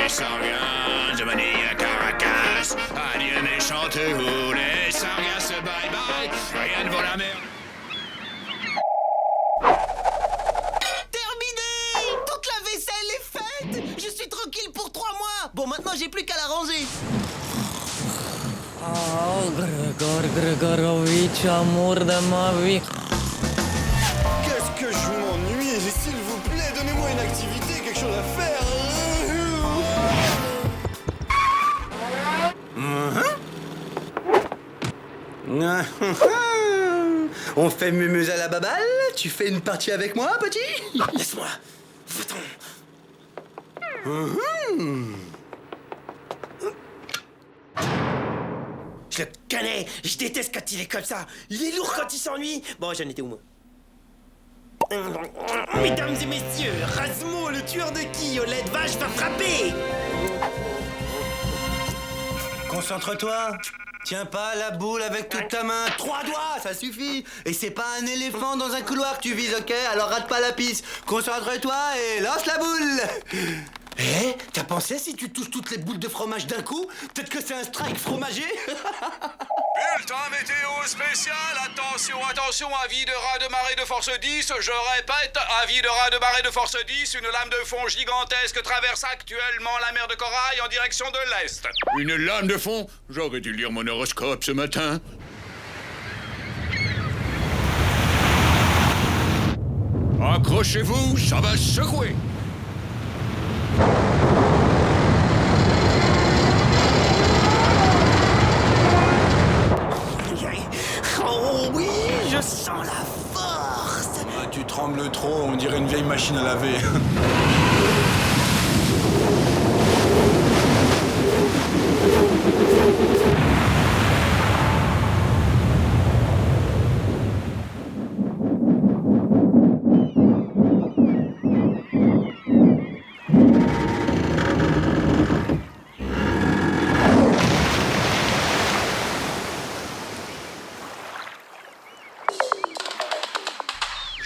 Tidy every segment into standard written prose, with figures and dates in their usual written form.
les sargasses de Manille à Caracas. Adieu mes chanteurs, les sargasses, bye bye. Rien ne vaut la merde. Terminé! Toute la vaisselle est faite! Je suis tranquille pour 3 mois! Bon, maintenant j'ai plus qu'à la ranger. Oh, Gregorovitch, amour de ma vie. Qu'est-ce que je m'ennuie! S'il vous plaît, donnez-moi une activité, quelque chose à faire! On fait mumuse à la baballe? Tu fais une partie avec moi, petit? Laisse-moi! Va-t'en! Je le connais! Je déteste quand il est comme ça! Il est lourd quand il s'ennuie! Bon, j'en étais où, moi? Mesdames et messieurs, Razmo, le tueur de qui au lait de vache va frapper! Concentre-toi! Tiens pas la boule avec toute ta main. 3 doigts, ça suffit. Et c'est pas un éléphant dans un couloir que tu vises, ok? Alors rate pas la piste. Concentre-toi et lance la boule. Eh, t'as pensé si tu touches toutes les boules de fromage d'un coup? Peut-être que c'est un strike fromager? Bulletin météo spécial, attention, attention, avis de raz de marée de force 10, je répète, avis de raz de marée de force 10, une lame de fond gigantesque traverse actuellement la mer de Corail en direction de l'Est. Une lame de fond? J'aurais dû lire mon horoscope ce matin. Accrochez-vous, ça va secouer. Oh oui, je sens la force! Ah, tu trembles trop, on dirait une vieille machine à laver.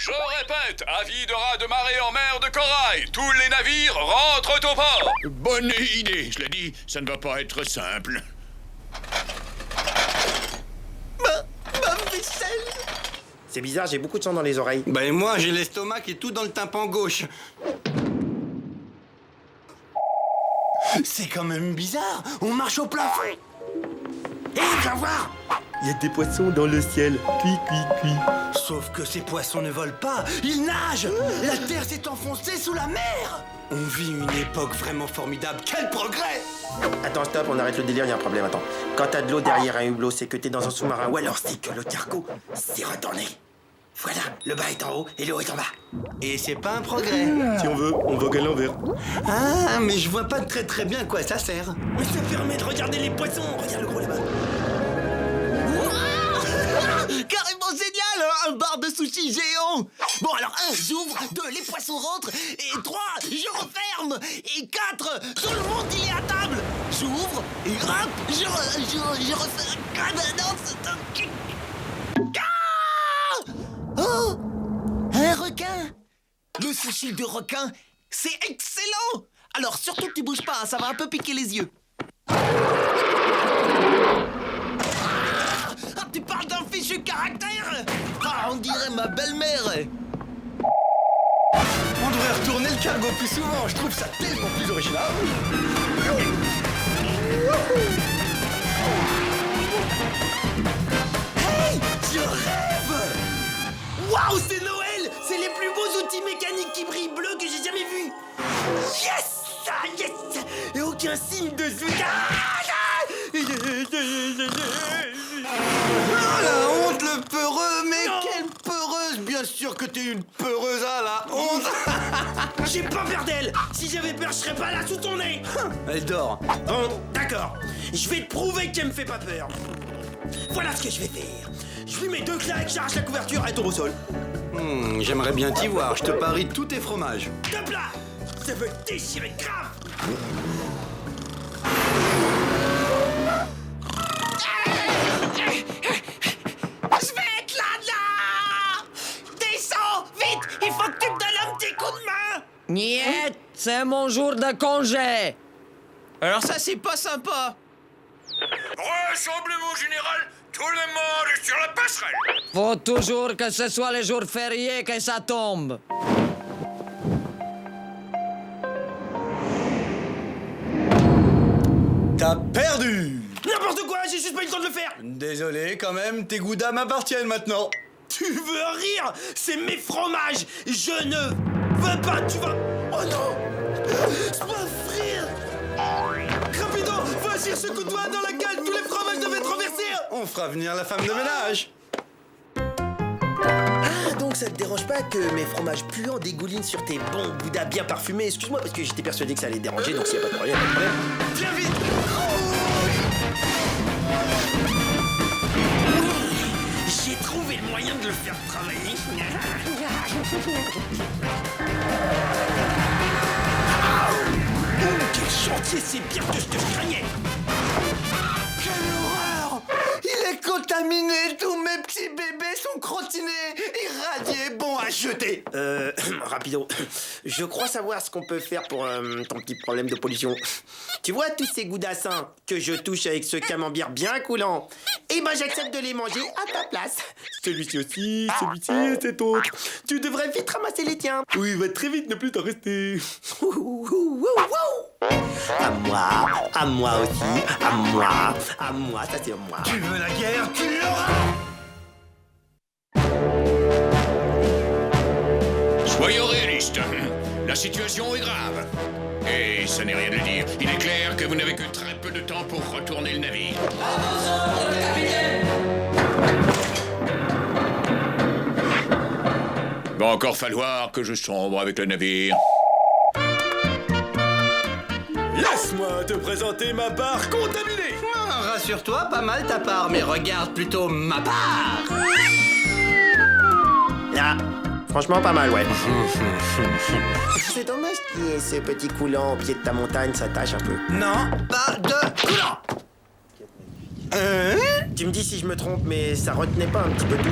Je répète, avis de raz de marée en mer de Corail. Tous les navires rentrent au port. Bonne idée, je l'ai dit, ça ne va pas être simple. Ma vaisselle! C'est bizarre, j'ai beaucoup de sang dans les oreilles. Ben moi, j'ai l'estomac et tout dans le tympan gauche. C'est quand même bizarre. On marche au plafond. Hé, viens voir! Il y a des poissons dans le ciel. Cui, cui, cui. Sauf que ces poissons ne volent pas, ils nagent. La terre s'est enfoncée sous la mer. On vit une époque vraiment formidable. Quel progrès! Attends, stop, on arrête le délire, il y a un problème, attends. Quand t'as de l'eau derrière un hublot, c'est que t'es dans un sous-marin, ou alors c'est que le cargo s'est retourné. Voilà, le bas est en haut et le haut est en bas. Et c'est pas un progrès. Si on veut, on vogue à l'envers. Ah, mais je vois pas très bien à quoi ça sert. Mais ça permet de regarder les poissons. Regarde le gros là-bas. Carrément génial, hein, un bar de sushi géant. Bon alors 1, j'ouvre, 2, les poissons rentrent, et 3, je referme, et 4, tout le monde il est à table. J'ouvre, et hop, je refais. Ah ben non, c'est un... Ah oh, un requin. Le sushi de requin, c'est excellent. Alors surtout que tu bouges pas, ça va un peu piquer les yeux. Tu parles d'un fichu caractère? Ah, on dirait ma belle-mère. On devrait retourner le cargo plus souvent. Je trouve ça tellement plus original. Hey, je rêve. Waouh, c'est Noël. C'est les plus beaux outils mécaniques qui brillent bleus que j'ai jamais vus. Yes, ah, yes. Et aucun signe de zouk. Ah, la honte, le peureux. Mais quelle peureuse. Bien sûr que t'es une peureuse, ah, la honte. J'ai pas peur d'elle. Si j'avais peur, je serais pas là sous ton nez. Elle dort. Bon, d'accord. Je vais te prouver qu'elle me fait pas peur. Voilà ce que je vais faire. Je lui mets 2 claques, charge la couverture et tombe au sol. J'aimerais bien t'y voir. Je te parie tous tes fromages. Top là. Ça veut déchirer grave. Je vais être là. Descends, vite. Il faut que tu me donnes un petit coup de main. Niet, c'est mon jour de congé. Alors ça, c'est pas sympa. Rassemblement général, tout le monde est sur la passerelle. Faut toujours que ce soit les jours fériés que ça tombe. T'as perdu! N'importe quoi, j'ai juste pas eu le temps de le faire. Désolé, quand même, tes goudas m'appartiennent maintenant. Tu veux rire? C'est mes fromages. Je ne veux pas, tu vas... Oh non! C'est pas frire! Rapido, vas-y, ce coup de doigt dans la gueule, tous les fromages devaient être renversés. On fera venir la femme de ménage. Ah, donc ça te dérange pas que mes fromages puants dégoulinent sur tes bons goudas bien parfumés? Excuse-moi, parce que j'étais persuadé que ça allait te déranger, donc s'il y a pas de problème, pas de problème. Viens vite! J'ai trouvé le moyen de le faire travailler. Quel chantier, c'est pire que ce que je craignais. Quelle horreur! Il est contaminé, tous mes petits bébés sont crottinés, irradiés, bons à jeter. Rapido, je crois savoir ce qu'on peut faire pour ton petit problème de pollution. Tu vois tous ces goudassins que je touche avec ce camembert bien coulant? Eh ben j'accepte de les manger à ta place. Celui-ci aussi, celui-ci et cet autre. Tu devrais vite ramasser les tiens. Oui, va très vite, ne plus t'en rester. À moi aussi, à moi, ça c'est moi. Tu veux la guerre, tu l'auras! Soyons réalistes. La situation est grave. Et ça n'est rien de dire. Il est clair que vous n'avez que très peu de temps pour retourner le navire. Va encore falloir que je sombre avec le navire. Laisse-moi te présenter ma barre contaminée. Ah, rassure-toi, pas mal ta part, mais regarde plutôt ma part! Là, franchement pas mal, ouais. C'est dommage qu'il y ait ce petit coulant au pied de ta montagne, ça tâche un peu. Non, pas de coulant! Tu me dis si je me trompe, mais ça retenait pas un petit peu tout.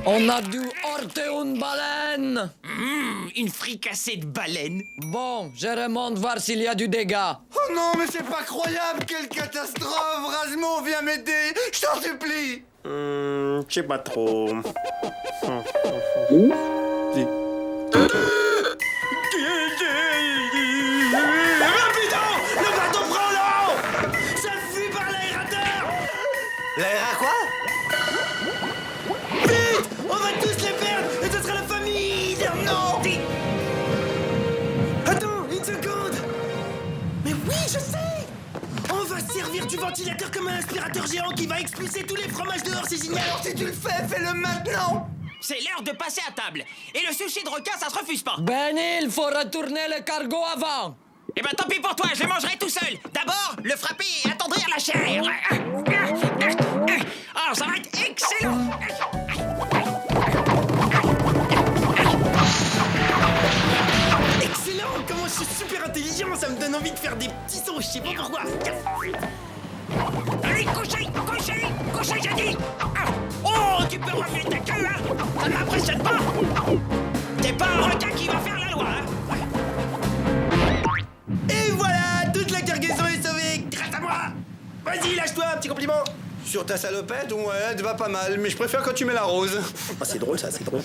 On a dû heurter une baleine. Une fricassée de baleine. Bon, je remonte voir s'il y a du dégât. Oh non, mais c'est pas croyable! Quelle catastrophe! Rasmo, viens m'aider! Je t'en supplie! Je sais pas trop. Putain! Le bateau prend l'eau! Ça fuit par l'aérateur! L'air à quoi? Vite! On va tous les perdre! Et ce sera la famille! Non! Attends, une seconde! Mais oui, je sais! On va servir du ventilateur comme un aspirateur géant qui va expulser tous les fromages dehors, c'est génial! Alors si tu le fais, fais-le maintenant! C'est l'heure de passer à table. Et le sushi de requin, ça se refuse pas. Benny, il faut retourner le cargo avant. Eh ben tant pis pour toi, je le mangerai tout seul. D'abord, le frapper et attendrir la chair. Oh, ça va être excellent. Excellent! Comment je suis super intelligent! Ça me donne envie de faire des petits sons, je sais pas pourquoi! Allez, couchez, j'ai dit. Oh, tu peux remuer ta queue, hein. Ça ne m'impressionne pas. T'es pas un requin qui va faire la loi, hein. Et voilà! Toute la cargaison est sauvée grâce à moi! Vas-y, lâche-toi, un petit compliment! Sur ta salopette, ouais, elle te va pas mal, mais je préfère quand tu mets la rose. Oh, c'est drôle ça, c'est drôle.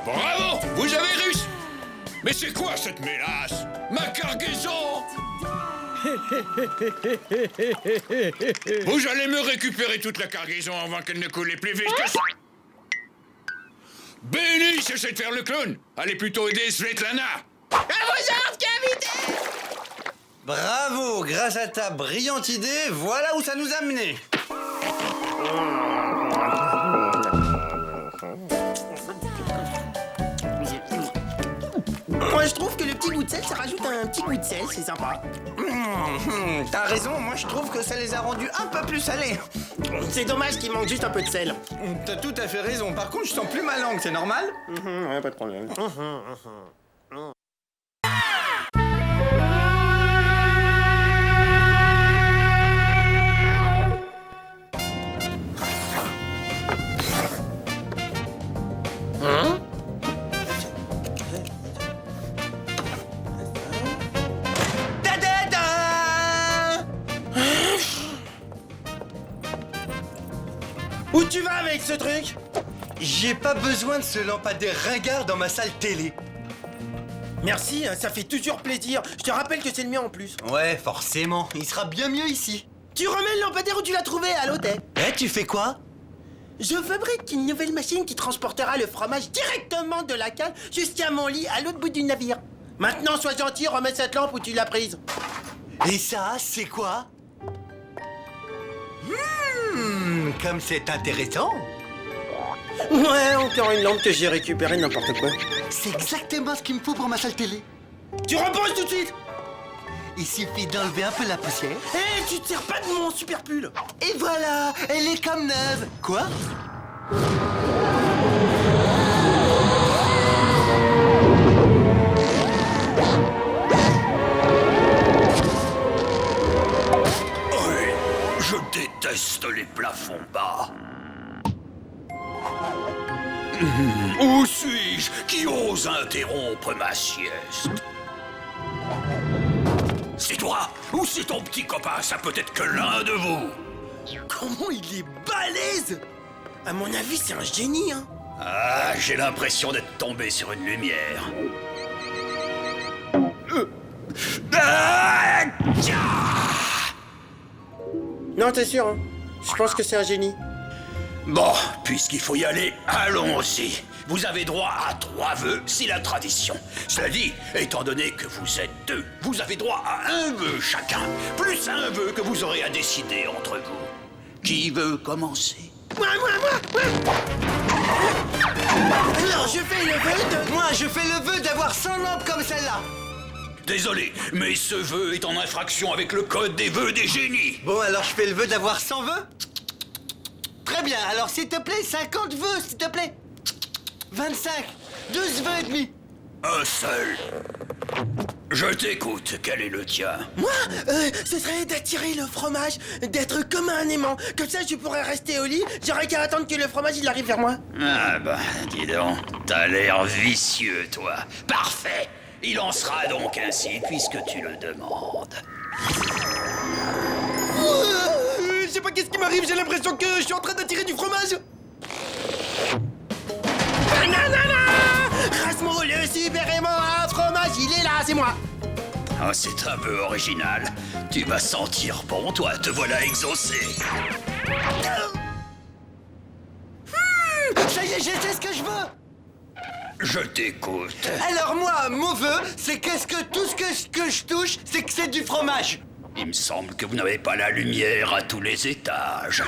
Bravo! Vous avez réussi! Mais c'est quoi cette mélasse? Ma cargaison! Vous allez me récupérer toute la cargaison avant qu'elle ne coule plus vite que ça! Benny, cessez de faire le clown! Allez plutôt aider Svetlana! À vos ordres, capitaine. Bravo, grâce à ta brillante idée, voilà où ça nous a menés. Moi je trouve que le petit goût de sel, ça rajoute un petit goût de sel, c'est sympa. T'as raison, moi je trouve que ça les a rendus un peu plus salés. C'est dommage qu'il manque juste un peu de sel. T'as tout à fait raison. Par contre, je sens plus ma langue, c'est normal? Ouais, pas de problème. Où tu vas avec ce truc? J'ai pas besoin de ce lampadaire ringard dans ma salle télé. Merci, hein, ça fait toujours plaisir. Je te rappelle que c'est le mien en plus. Ouais, forcément. Il sera bien mieux ici. Tu remets le lampadaire où tu l'as trouvé, à l'hôtel. Tu fais quoi? Je fabrique une nouvelle machine qui transportera le fromage directement de la cale jusqu'à mon lit à l'autre bout du navire. Maintenant, sois gentil, remets cette lampe où tu l'as prise. Et ça, c'est quoi? Comme c'est intéressant. Ouais, encore une lampe que j'ai récupérée n'importe quoi. C'est exactement ce qu'il me faut pour ma salle télé. Tu reposes tout de suite. Il suffit d'enlever un peu la poussière. Hé, tu te sers pas de mon super pull. Et voilà, elle est comme neuve. Quoi? Je déteste les plafonds bas. Où suis-je qui ose interrompre ma sieste? C'est toi ou c'est ton petit copain? Ça peut être que l'un de vous. Comment il est balèze! À mon avis, c'est un génie, hein. Ah, j'ai l'impression d'être tombé sur une lumière. Non, t'es sûr, hein? Je pense que c'est un génie. Bon, puisqu'il faut y aller, allons-y. Vous avez droit à 3 vœux, c'est la tradition. Cela dit, étant donné que vous êtes 2, vous avez droit à un vœu chacun, plus un vœu que vous aurez à décider entre vous. Qui veut commencer? Moi Alors, je fais le vœu de... Moi, je fais le vœu d'avoir 100 lampes comme celle-là. Désolé, mais ce vœu est en infraction avec le code des vœux des génies. Bon, alors je fais le vœu d'avoir 100 vœux. Très bien, alors s'il te plaît, 50 vœux, s'il te plaît. 25, 12 vœux et demi. Un seul. Je t'écoute, quel est le tien? Moi, ce serait d'attirer le fromage, d'être comme un aimant. Comme ça, je pourrais rester au lit, j'aurais qu'à attendre que le fromage, il arrive vers moi. Ah bah, dis donc, t'as l'air vicieux, toi. Parfait. Il en sera donc ainsi, puisque tu le demandes. Je sais pas qu'est-ce qui m'arrive, j'ai l'impression que je suis en train d'attirer du fromage. Rasmo, le super aimant à fromage, il est là, c'est moi. Ah, c'est un peu original. Tu vas sentir bon, toi, te voilà exaucé. Ça y est, j'ai fait ce que je veux. Je t'écoute. Alors moi, mon vœu, c'est tout ce que je touche, c'est que c'est du fromage. Il me semble que vous n'avez pas la lumière à tous les étages.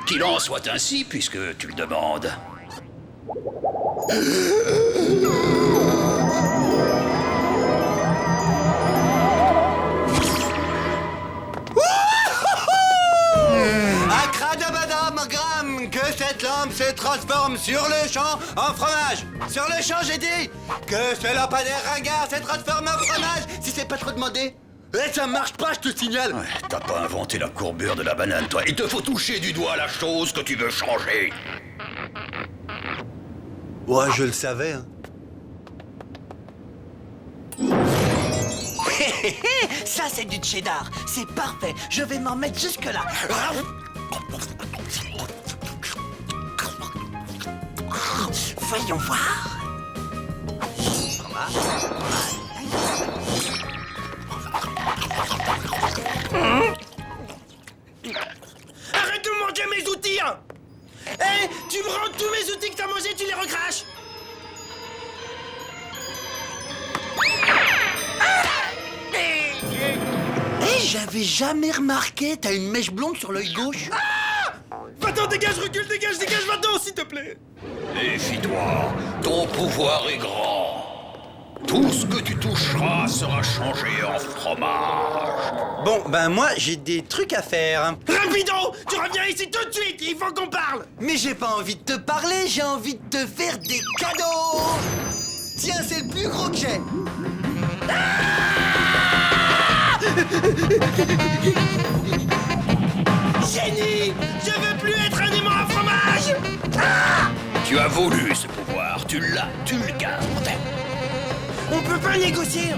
Qu'il en soit ainsi, puisque tu le demandes. Akradabadam, que cette lampe se transforme sur le champ en fromage. Sur le champ, j'ai dit que ce lampadaire ringard se transforme en fromage. Si c'est pas trop demandé. Eh, ça marche pas, je te signale. Ouais, t'as pas inventé la courbure de la banane, toi. Il te faut toucher du doigt la chose que tu veux changer. Ouais, je le savais, hein. Ça, c'est du cheddar. C'est parfait. Je vais m'en mettre jusque-là. Voyons voir. Arrête de manger mes outils, hein. Hé, tu me rends tous mes outils que t'as mangés, tu les recraches. J'avais jamais remarqué. T'as une mèche blonde sur l'œil gauche. Va-t'en, dégage, recule, dégage, va-t'en, s'il te plaît. Méfie-toi, ton pouvoir est grand. Tout ce que tu toucheras sera changé en fromage. Bon, ben moi, j'ai des trucs à faire. Rapido, tu reviens ici tout de suite, il faut qu'on parle. Mais j'ai pas envie de te parler, j'ai envie de te faire des cadeaux. Tiens, c'est le plus gros que j'ai. Génie, je veux plus être un aimant à fromage. Tu as voulu ce pouvoir, tu l'as, tu le gardes. On peut pas négocier.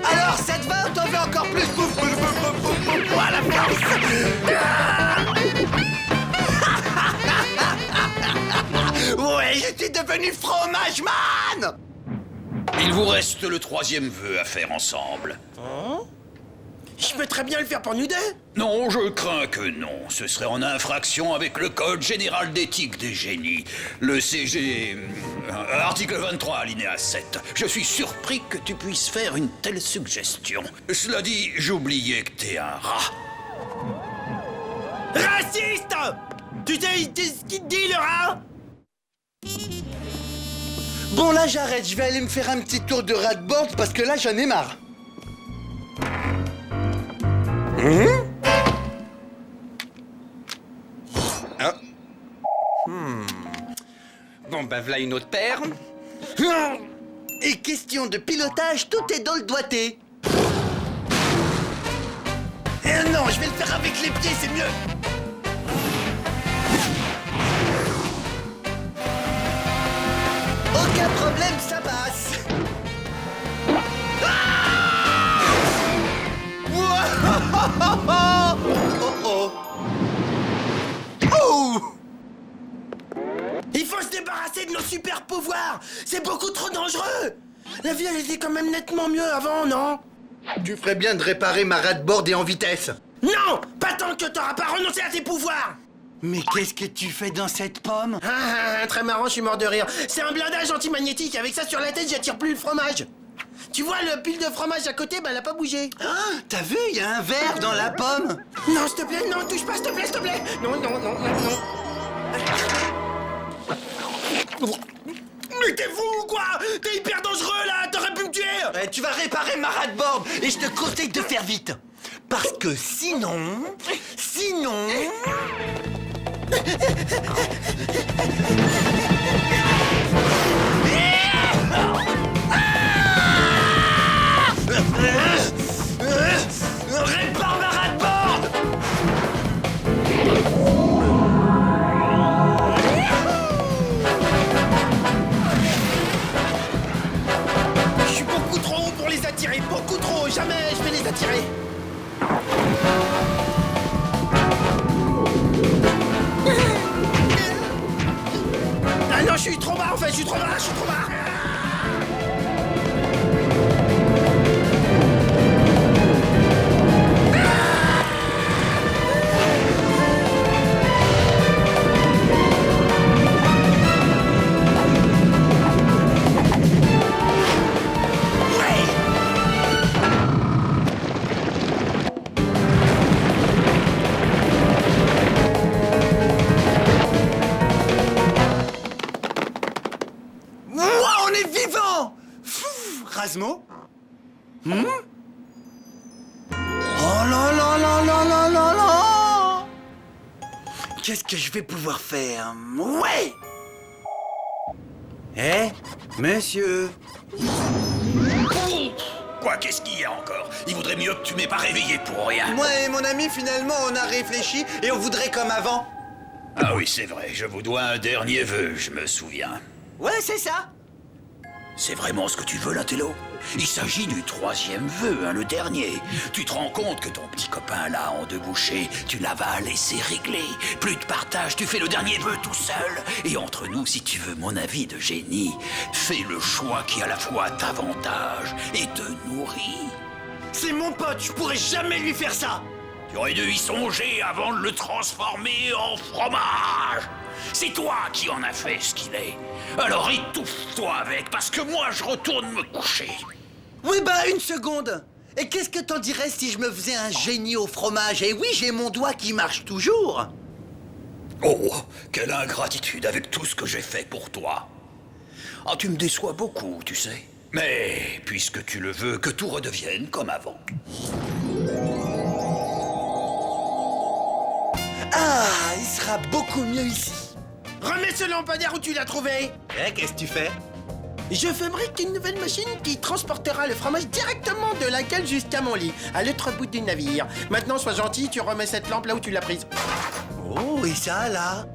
Alors, ça te va ou t'en veux encore plus? Voilà, Ouais, je suis devenu fromage man. Il vous reste le 3e vœu à faire ensemble. Je peux très bien le faire pour nous deux. Non, je crains que non. Ce serait en infraction avec le Code général d'éthique des génies. Le CG... article 23, alinéa 7. Je suis surpris que tu puisses faire une telle suggestion. Cela dit, j'oubliais que t'es un rat. Raciste. Tu sais ce qu'il te dit, le rat? Bon, là, j'arrête. Je vais aller me faire un petit tour de rat-board parce que là, j'en ai marre. Bon, ben voilà une autre paire. Et question de pilotage, tout est dans le doigté. Non, je vais le faire avec les pieds, c'est mieux. Aucun problème, ça passe. Il faut se débarrasser de nos super pouvoirs. C'est beaucoup trop dangereux. La vie, elle était quand même nettement mieux avant, non? Tu ferais bien de réparer ma rat-board et en vitesse. Non, pas tant que t'auras pas renoncé à tes pouvoirs. Mais qu'est-ce que tu fais dans cette pomme? Très marrant, je suis mort de rire. C'est un blindage antimagnétique. Avec ça sur la tête, j'attire plus le fromage. Tu vois, le pile de fromage à côté, elle a pas bougé. T'as vu, il y a un verre dans la pomme. Non, s'il te plaît, non, touche pas, s'il te plaît, s'il te plaît. Non. Mais t'es fou ou quoi? T'es hyper dangereux, là. T'aurais pu me tuer. Tu vas réparer ma rat-board et je te conseille de faire vite. Parce que sinon... Répare ma rat-board. Je suis beaucoup trop haut pour les attirer. Beaucoup trop. Jamais je vais les attirer. Ah non, je suis trop bas en fait. Je suis trop bas. Wow, on est vivant. Rasmo? Oh là là là là là là là. Qu'est-ce que je vais pouvoir faire? Ouais. Monsieur. Quoi, qu'est-ce qu'il y a encore? Il vaudrait mieux que tu m'aies pas réveillé pour rien. Moi et mon ami, finalement, on a réfléchi et on voudrait comme avant. Ah oui, c'est vrai, je vous dois un dernier vœu, je me souviens. Ouais, c'est ça. C'est vraiment ce que tu veux, Latello? Il s'agit du 3e vœu, le dernier. Tu te rends compte que ton petit copain là, en 2 bouchées, tu l'avales et c'est réglé. Plus de partage, tu fais le dernier vœu tout seul. Et entre nous, si tu veux mon avis de génie, fais le choix qui à la fois t'avantage et te nourrit. C'est mon pote, je pourrais jamais lui faire ça. Tu aurais dû y songer avant de le transformer en fromage. C'est toi qui en as fait ce qu'il est. Alors étouffe-toi avec, parce que moi je retourne me coucher. Oui, bah, une seconde. Et qu'est-ce que t'en dirais si je me faisais un génie au fromage? Et oui, j'ai mon doigt qui marche toujours. Oh, quelle ingratitude avec tout ce que j'ai fait pour toi. Ah, tu me déçois beaucoup, tu sais. Mais puisque tu le veux, que tout redevienne comme avant. Ah, il sera beaucoup mieux ici. Remets ce lampadaire où tu l'as trouvé. Eh, qu'est-ce que tu fais? Je fabrique une nouvelle machine qui transportera le fromage directement de la cale jusqu'à mon lit, à l'autre bout du navire. Maintenant, sois gentil, tu remets cette lampe là où tu l'as prise. Oh, et ça, là?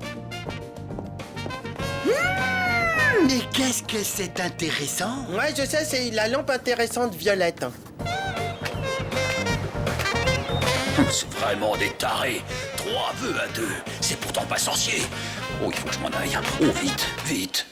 Mais qu'est-ce que c'est intéressant. Ouais, je sais, c'est la lampe intéressante violette. C'est vraiment des tarés. 3 vœux à 2. C'est pourtant pas sorcier. Oh, il faut que je m'en aille. Oh, vite, vite.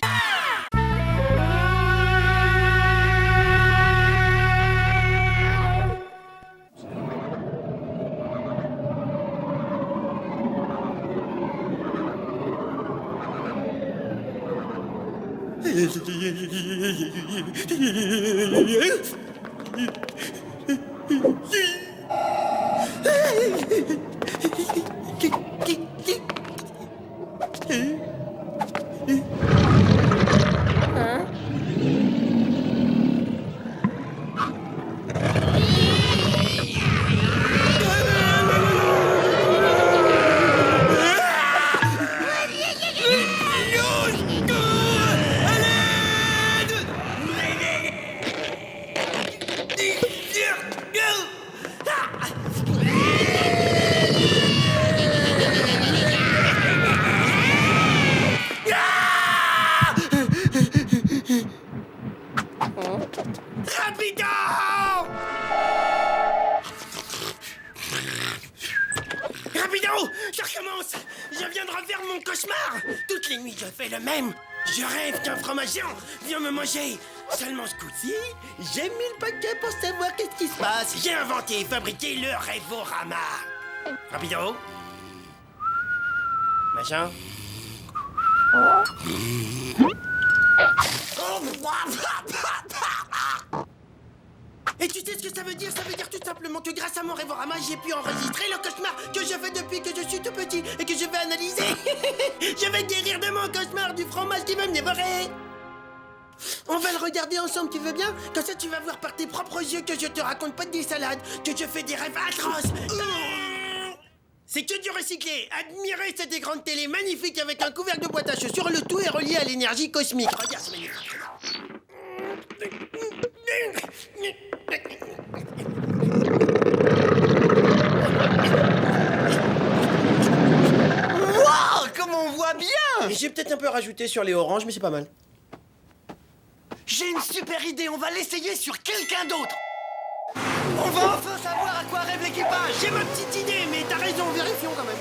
Rapido! Je recommence! Je viens de refaire mon cauchemar! Toutes les nuits, je fais le même! Je rêve qu'un fromage géant vient me manger! Seulement ce coup-ci, j'ai mis le paquet pour savoir qu'est-ce qui se passe! J'ai inventé et fabriqué le Rêvorama! Rapido! Machin? Et tu sais ce que ça veut dire? Ça veut dire tout simplement que grâce à mon Rêvorama, j'ai pu enregistrer le cauchemar que je fais depuis que je suis tout petit et que je vais analyser. Je vais guérir de mon cauchemar du fromage qui va me dévorer. On va le regarder ensemble, tu veux bien? Comme ça, tu vas voir par tes propres yeux que je te raconte pas des salades, que je fais des rêves atroces. C'est que du recyclé. Admirez cette écran de télé magnifique avec un couvercle de boîte à chaussures. Le tout est relié à l'énergie cosmique. Regarde, c'est magnifique. Wow, comme on voit bien. J'ai peut-être un peu rajouté sur les oranges, mais c'est pas mal. J'ai une super idée, on va l'essayer sur quelqu'un d'autre. On va enfin savoir à quoi rêve l'équipage. J'ai ma petite idée, mais t'as raison, vérifions quand même.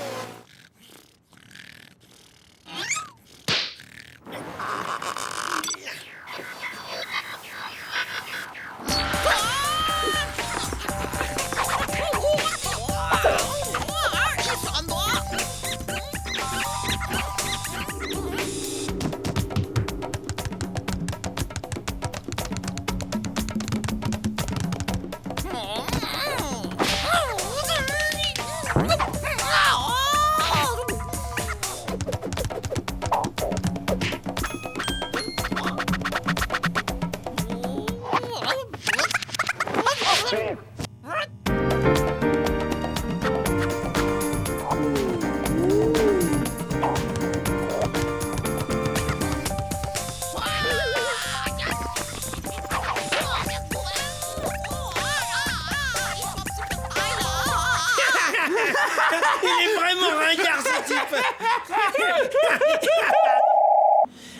Il est vraiment ringard, ce type.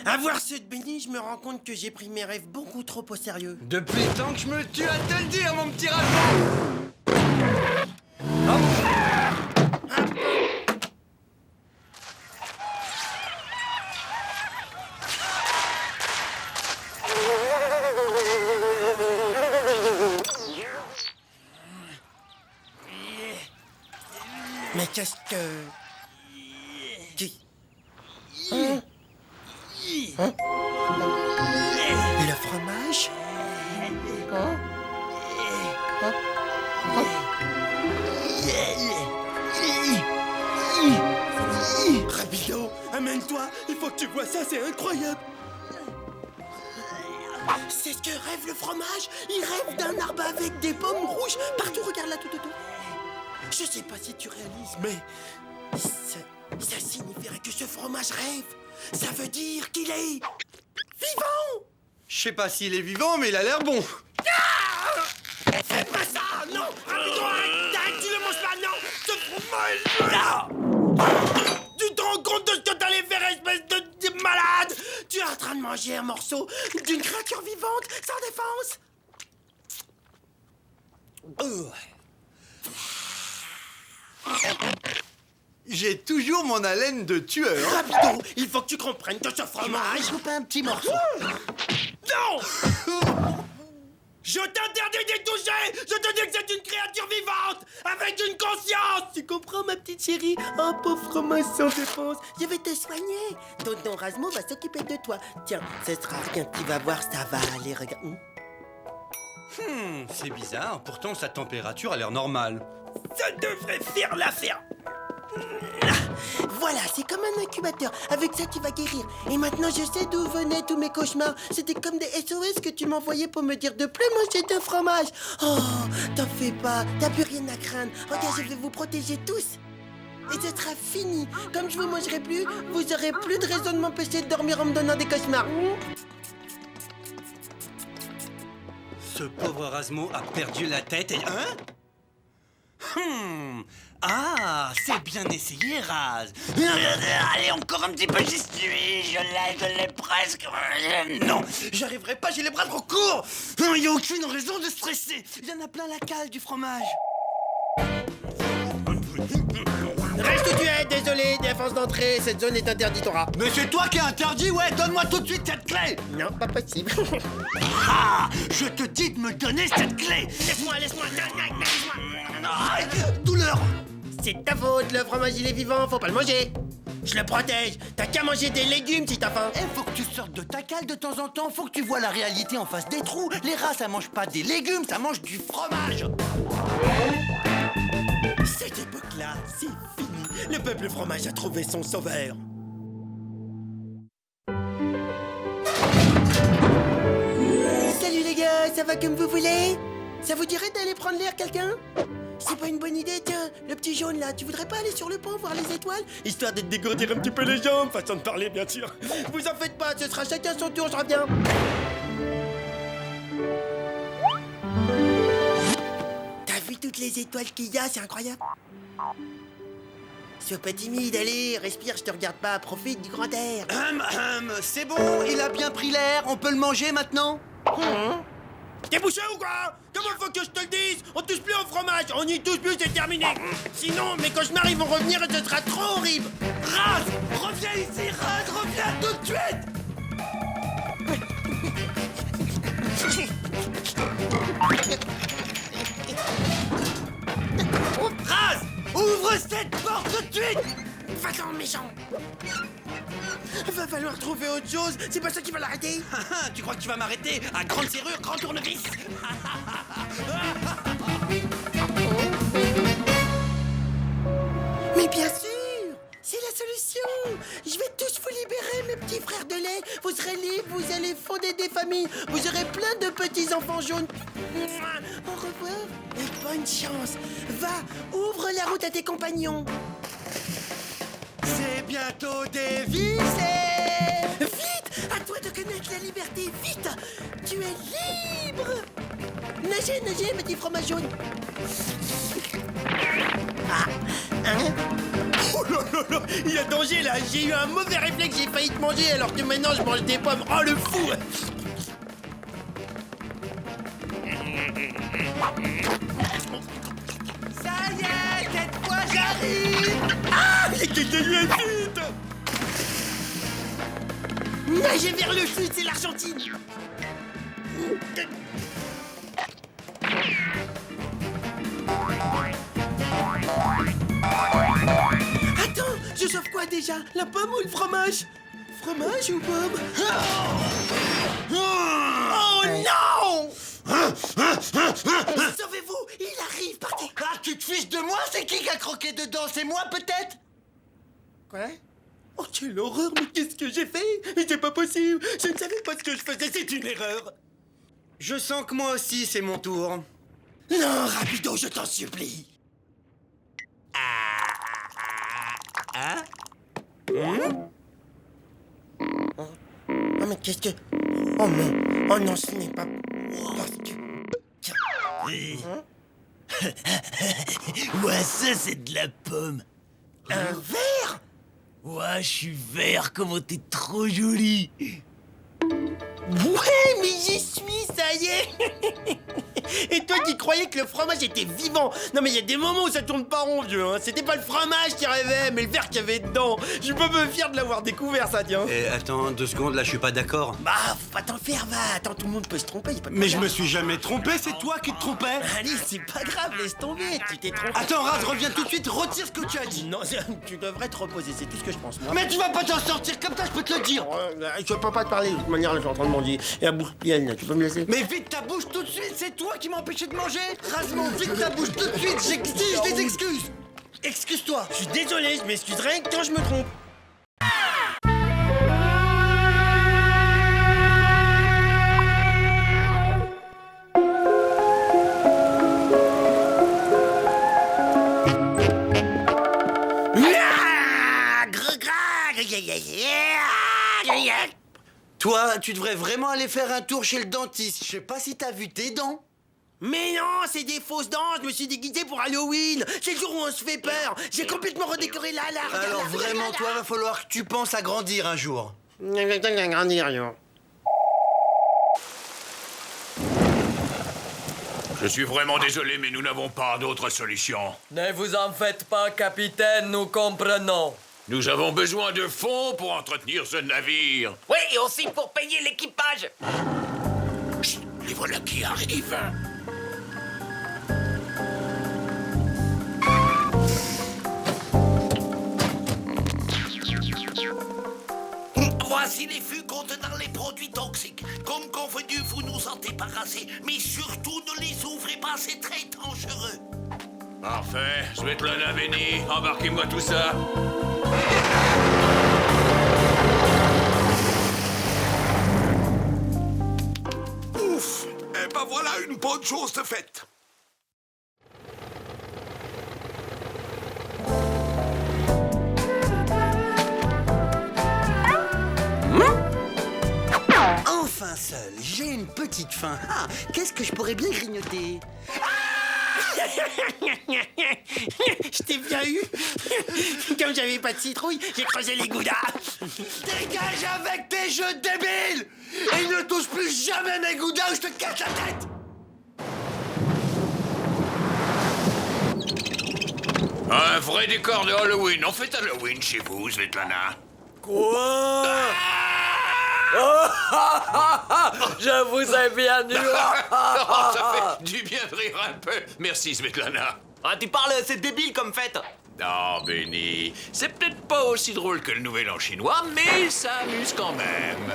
À voir ce béni, je me rends compte que j'ai pris mes rêves beaucoup trop au sérieux. Depuis le temps que je me tue à te le dire, mon petit raton. Mais qu'est-ce que... Qui... Hein? Hein? Le fromage? Hein? Hein? Rapido, amène-toi. Il faut que tu vois ça, c'est incroyable. sais ce que rêve le fromage? Il rêve d'un arbre avec des pommes rouges partout, regarde là tout autour. Je sais pas si tu réalises, mais ça signifierait que ce fromage rêve. Ça veut dire qu'il est vivant. Je sais pas s'il est vivant, mais il a l'air bon. Fais pas ça, non. Arrête-toi, arrête, tu le manges pas, non. Ce fromage, non. Tu te rends compte de ce que t'allais faire, espèce de malade? Tu es en train de manger un morceau d'une créature vivante sans défense. J'ai toujours mon haleine de tueur. Rapido, il faut que tu comprennes que ce fromage... Coupe un petit morceau. Non. Je t'interdis d'y toucher. Je te dis que c'est une créature vivante, avec une conscience. Tu comprends, ma petite chérie? Oh, pauvre fromage sans défense. Je vais te soigner. Tonton Rasmo va s'occuper de toi. Tiens, ce sera rien, tu vas voir, ça va aller, regarde. C'est bizarre. Pourtant, sa température a l'air normale. Ça devrait faire l'affaire. Voilà, c'est comme un incubateur. Avec ça, tu vas guérir. Et maintenant, je sais d'où venaient tous mes cauchemars. C'était comme des SOS que tu m'envoyais pour me dire de plus manger de fromage. Oh, t'en fais pas. T'as plus rien à craindre. Regarde, je vais vous protéger tous. Et ce sera fini. Comme je vous mangerai plus, vous aurez plus de raison de m'empêcher de dormir en me donnant des cauchemars. Ce pauvre Rasmo a perdu la tête et... Ah, c'est bien essayé, Raz. Allez, encore un petit peu, j'y suis. Je l'ai presque. Non, J'arriverai pas, j'ai les bras trop courts. Il n'y a aucune raison de stresser. Il y en a plein la cale du fromage. Reste où tu es, désolé, défense d'entrée, cette zone est interdite au rat. Mais c'est toi qui es interdit, ouais. Donne-moi tout de suite cette clé. Non, pas possible. Ah, je te dis de me donner cette clé. Laisse-moi. Aïe, douleur. C'est ta faute, le fromage il est vivant, faut pas le manger. Je le protège, t'as qu'à manger des légumes si t'as faim. Faut que tu sortes de ta cale de temps en temps. Faut que tu vois la réalité en face des trous. Les rats, ça mange pas des légumes, ça mange du fromage. Cette époque-là, c'est fini. Le peuple fromage a trouvé son sauveur. Salut les gars, ça va comme vous voulez? Ça vous dirait d'aller prendre l'air, quelqu'un? C'est pas une bonne idée, tiens, le petit jaune là, tu voudrais pas aller sur le pont voir les étoiles? Histoire de te dégourdir un petit peu les jambes, façon de parler bien sûr. Vous en faites pas, ce sera chacun son tour, je reviens. T'as vu toutes les étoiles qu'il y a, c'est incroyable. Sois pas timide, allez, respire, je te regarde pas, profite du grand air. C'est bon, il a bien pris l'air. On peut le manger maintenant. T'es bouché ou quoi? Comment faut que je te le dise? On touche plus au fromage, on n'y touche plus, c'est terminé. Sinon, mes cauchemars, ils vont revenir et ce sera trop horrible. Raz, reviens ici, Raz, reviens tout de suite. Raz, ouvre cette porte tout de suite. Va-t'en, méchant. Va falloir trouver autre chose, c'est pas ça qui va l'arrêter. Tu crois que tu vas m'arrêter? À grande serrure, grand tournevis. Mais bien sûr, c'est la solution. Je vais tous vous libérer, mes petits frères de lait. Vous serez libres, vous allez fonder des familles. Vous aurez plein de petits enfants jaunes. Au revoir et bonne chance. Va, ouvre la route à tes compagnons. C'est bientôt dévissé. Vite, à toi de connaître la liberté, vite. Tu es libre. Nagez, nagez, petit fromage jaune. Ah, hein? Oh là là là, il y a danger là. J'ai eu un mauvais réflexe, j'ai failli te manger alors que maintenant je mange des pommes. Oh le fou. Ça y est, cette fois j'arrive. Ah, il y a quelqu'un qui est vite. Nagez vers le sud, c'est l'Argentine. Attends, je sauve quoi déjà? La pomme ou le fromage? Fromage ou pomme? Oh non! Sauvez-vous! Il arrive, partez! Ah, tu te fiches de moi? C'est qui a croqué dedans? C'est moi peut-être? Quoi? Oh, quelle horreur! Mais qu'est-ce que j'ai fait? Mais c'est pas possible! Je ne savais pas ce que je faisais, c'est une erreur! Je sens que moi aussi, c'est mon tour. Non, Rapido, je t'en supplie. Oh, mais qu'est-ce que... Oh non, oh non, ce n'est pas... Parce que... Ouais, ça, c'est de la pomme. Un verre? Ouais, je suis vert, comment t'es trop jolie. Ouais, mais j'y suis, ça y est. Et toi qui croyais que le fromage était vivant. Non mais il y a des moments où ça tourne pas rond, vieux, hein. C'était pas le fromage qui rêvait, mais le verre qu'il y avait dedans. Je peux me fier de l'avoir découvert, ça, tiens. Eh, attends, 2 secondes, là, je suis pas d'accord. Bah, faut pas t'en faire, va. Attends, tout le monde peut se tromper, y a pas de Mais je problème. me suis jamais trompé, c'est toi qui te trompais. Allez, c'est pas grave, laisse tomber, tu t'es trompé. Attends, Raz, reviens tout de suite, retire ce que tu as dit. Non, tu devrais te reposer, c'est tout ce que je pense, moi. Mais tu vas pas t'en sortir comme ça, je peux te le dire. Je peux pas te parler de toute manière, là, je suis en train de manger. Et la bouche pleine, là, tu peux me laisser? Mais vite ta bouche tout de suite, c'est toi qui m'as empêché de manger. Rasement, vite ta bouche tout de suite, j'exige des excuses. Excuse-toi. Je suis désolé, je m'excuserai quand je me trompe. Toi, tu devrais vraiment aller faire un tour chez le dentiste. Je sais pas si t'as vu tes dents. Mais non, c'est des fausses dents, je me suis déguisé pour Halloween. C'est le jour où on se fait peur. J'ai complètement redécoré là. Alors vraiment, toi, va falloir que tu penses à grandir un jour. Grandir, yo. Je suis vraiment désolé, mais nous n'avons pas d'autre solution. Ne vous en faites pas, capitaine, nous comprenons. Nous avons besoin de fonds pour entretenir ce navire. Oui, et aussi pour payer l'équipage. Chut, les voilà qui arrivent. Voici les fûts contenant les produits toxiques. Comme convenu, vous nous en débarrassez. Mais surtout, ne les ouvrez pas, c'est très dangereux. Parfait. Svetlana, Benny, embarquez-moi tout ça. Ouf! Eh ben voilà une bonne chose de faite. Enfin seul, j'ai une petite faim. Ah, qu'est-ce que je pourrais bien grignoter? Je t'ai bien eu. Comme j'avais pas de citrouille, j'ai creusé les goudas. Dégage avec tes jeux débiles! Et ne touche plus jamais mes goudas ou je te casse la tête! Un vrai décor de Halloween. On fait Halloween chez vous, Svetlana. Quoi? Je vous ai bien eu. Ça fait du bien de rire un peu. Merci, Svetlana. Ah, tu parles, c'est débile comme fête. Non, Benny, c'est peut-être pas aussi drôle que le Nouvel An chinois, mais ça amuse quand même.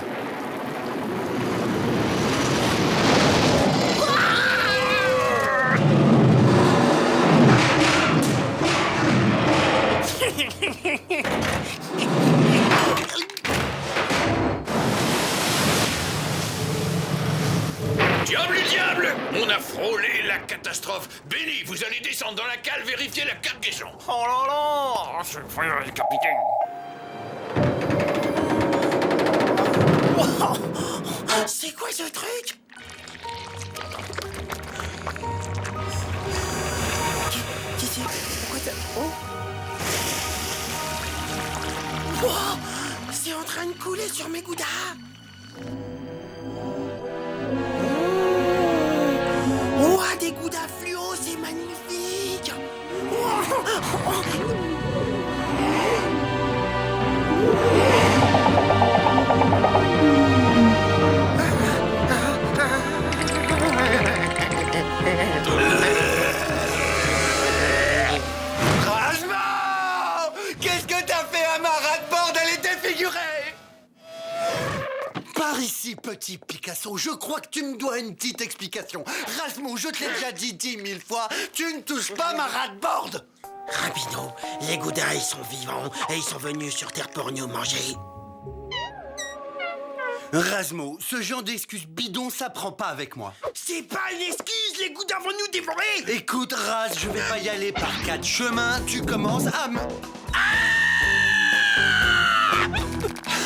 Diable! On a frôlé la catastrophe. Benny, vous allez descendre dans la cale vérifier la cargaison. Oh là là. C'est le capitaine. C'est quoi ce truc? Qu'est-ce que c'est? Pourquoi ça... Oh! Wow! C'est en train de couler sur mes goudas! Ouah, des goudas fluo, c'est magnifique! Rasement! Qu'est-ce que t'as fait à ma rate-borde? Elle est défigurée! Par ici, petit Picasso, je crois que tu me dois une petite explication. Rasmou, je te l'ai déjà dit 10 000 fois, tu ne touches pas ma rate-borde! Rapido, les goudas, ils sont vivants et ils sont venus sur Terre pour nous manger. Rasmo, ce genre d'excuses bidon, ça prend pas avec moi. C'est pas une excuse, les goûts vont nous dévorer. Écoute, Raz, je vais pas y aller par 4 chemins. Tu commences à me...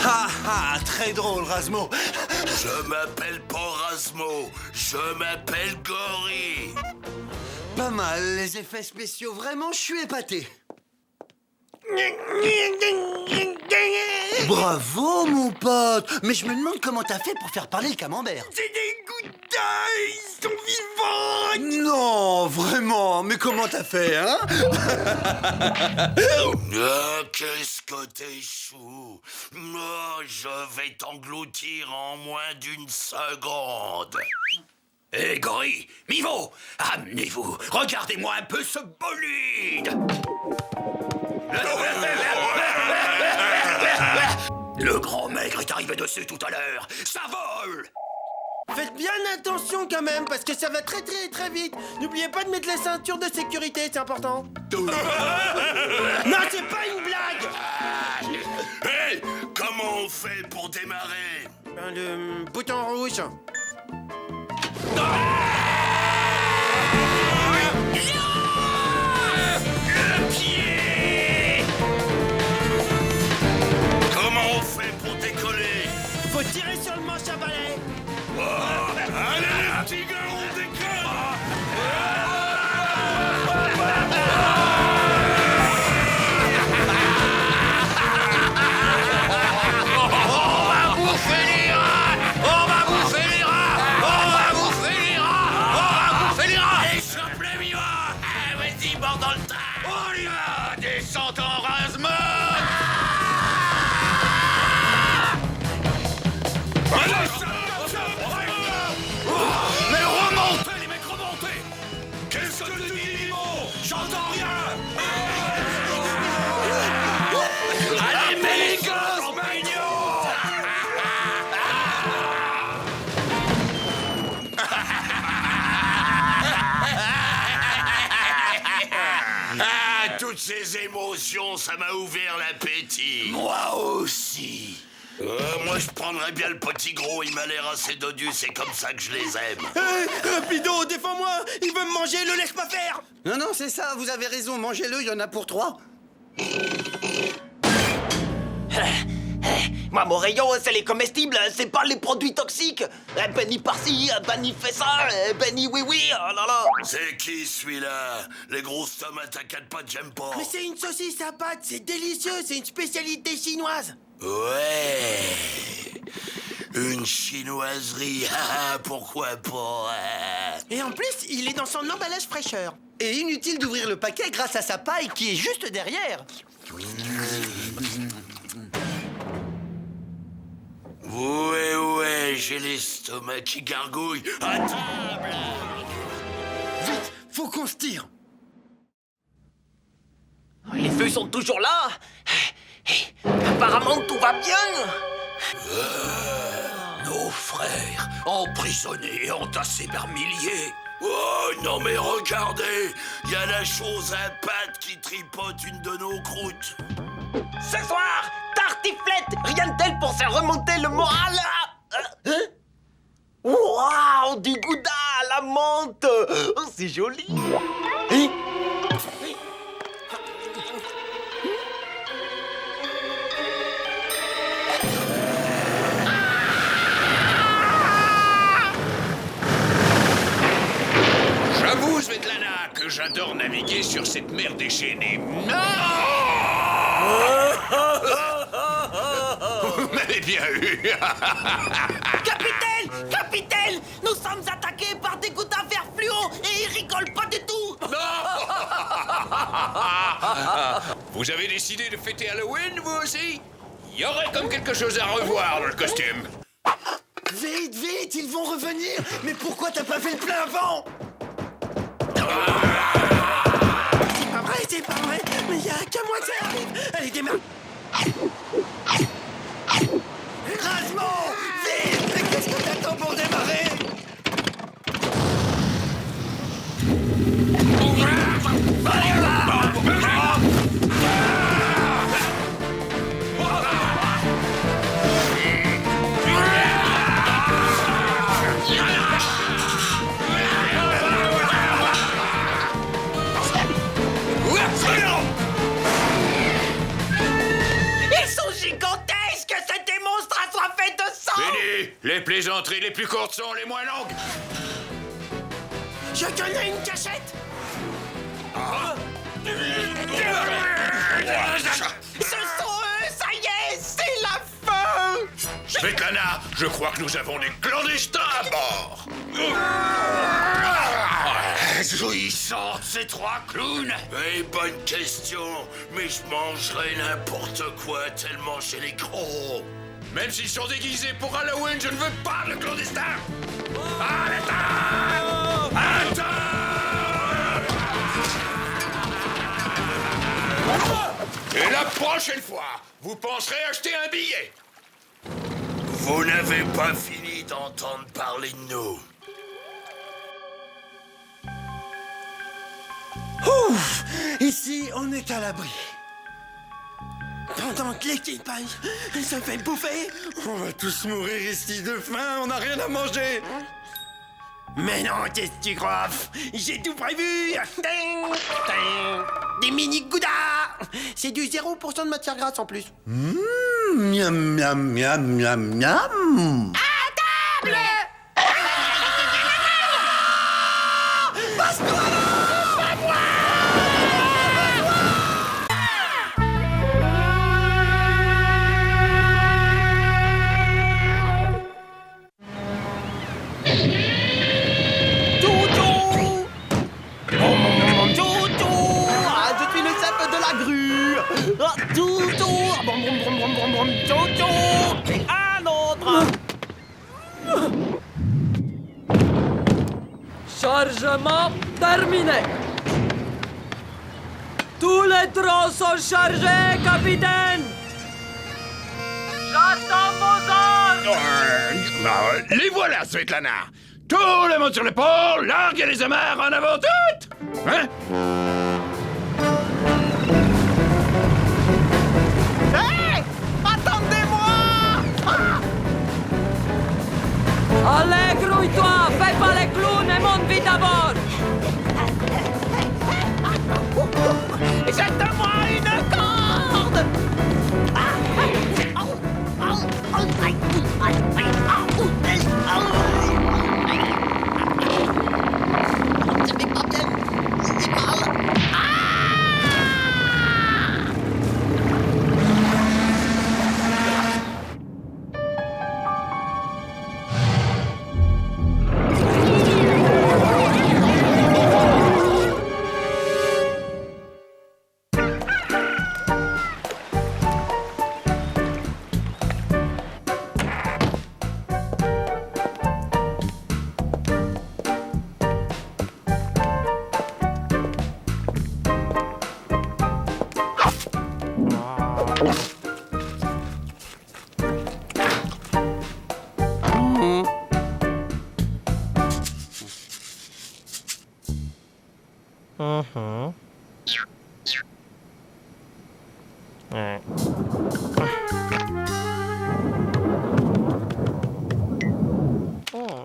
Ah ah, très drôle, Rasmo. Je m'appelle pas Rasmo, je m'appelle Gory. Pas mal, les effets spéciaux, vraiment, je suis épaté. Bravo, mon pote. Mais je me demande comment t'as fait pour faire parler le camembert. C'est des goudas, ils sont vivants. Non, vraiment. Mais comment t'as fait, hein? Ah, qu'est-ce que t'es chou. Oh, je vais t'engloutir en moins d'une seconde. Hé, Gory, Mivo, amenez-vous. Regardez-moi un peu ce bolide. Le grand maigre est arrivé dessus tout à l'heure. Ça vole. Faites bien attention quand même, parce que ça va très très très vite. N'oubliez pas de mettre la ceinture de sécurité, c'est important. Non, c'est pas une blague. Hé, comment on fait pour démarrer? Le bouton rouge. Le pied! Comment on fait pour décoller? Faut tirer sur le manche à balai. Allez les petits gars, on décolle! Échappe-les, Miwa! Vas-y, bord dans le train! On y va! Descente en rasement! Mais remontez, les mecs, remontez! Qu'est-ce que tu dis, Mimo? J'entends rien! Allez, mets les gosses, Ah, toutes ces émotions, ça m'a ouvert l'appétit. Moi aussi. Moi, je prendrais bien le petit gros, il m'a l'air assez dodu, c'est comme ça que je les aime. Rapido, défends-moi. Il veut me manger, le laisse pas faire. Non, non, c'est ça, vous avez raison, mangez-le, il y en a pour 3. Moi, mon rayon, c'est les comestibles, c'est pas les produits toxiques. Un Benny par-ci, un Benny fait ça, un Benny oui, oh là là. C'est qui celui-là? Les grosses tomates à 4 pattes, j'aime pas. Mais c'est une saucisse à pâte, c'est délicieux, c'est une spécialité chinoise. Ouais. Une chinoiserie, pourquoi pas? Et en plus, il est dans son emballage fraîcheur. Et inutile d'ouvrir le paquet grâce à sa paille qui est juste derrière. Ouais, j'ai l'estomac qui gargouille. À table! Vite, faut qu'on se tire. Les feux sont toujours là. Apparemment, tout va bien. Nos frères, emprisonnés, entassés par milliers. Oh non mais regardez, il y a la chose à pattes qui tripote une de nos croûtes. Ce soir, tartiflette, rien de tel pour faire remonter le moral. Waouh, du gouda à la menthe. Oh, c'est joli. J'avoue, Svetlana, que j'adore naviguer sur cette mer déchaînée. Non! Vous m'avez bien eu. Capitaine, nous sommes attaqués par des goudas verts fluo et ils rigolent pas du tout. Vous avez décidé de fêter Halloween, vous aussi? Il y aurait comme quelque chose à revoir dans le costume. Vite, ils vont revenir. Mais pourquoi t'as pas fait le plein avant? C'est pas vrai, mais il y a qu'à moi que ça arrive. Allez, démarre. Rasmo, vite. Mais qu'est-ce que t'attends pour démarrer? Les plaisanteries les plus courtes sont les moins longues. Je connais une cachette. Ce sont eux, ça y est, c'est la fin. Svetlana, je crois que nous avons des clandestins à bord. Jouissantes, ces trois clowns. Eh, bonne question, mais je mangerai n'importe quoi tellement c'est les gros. Même s'ils sont déguisés pour Halloween, je ne veux pas de clandestins. Attends! Et la prochaine fois, vous penserez acheter un billet. Vous n'avez pas fini d'entendre parler de nous. Ouf! Ici, on est à l'abri. Pendant que l'équipage se fait bouffer. On va tous mourir ici de faim, on n'a rien à manger. Mais non, qu'est-ce que tu crois? J'ai tout prévu. Ding, ding. Des mini goudas. C'est du 0% de matière grasse en plus. Miam, miam, miam, miam, miam. À table. Chargement terminé. Tous les trons sont chargés, capitaine. J'attends vos ordres. Les voilà, Svetlana. Tout le monde sur le pont, larguez les amarres en avant toutes. Hein? Allez, grouille-toi, fais pas les clowns et monte vite à bord. Jette-moi une corde.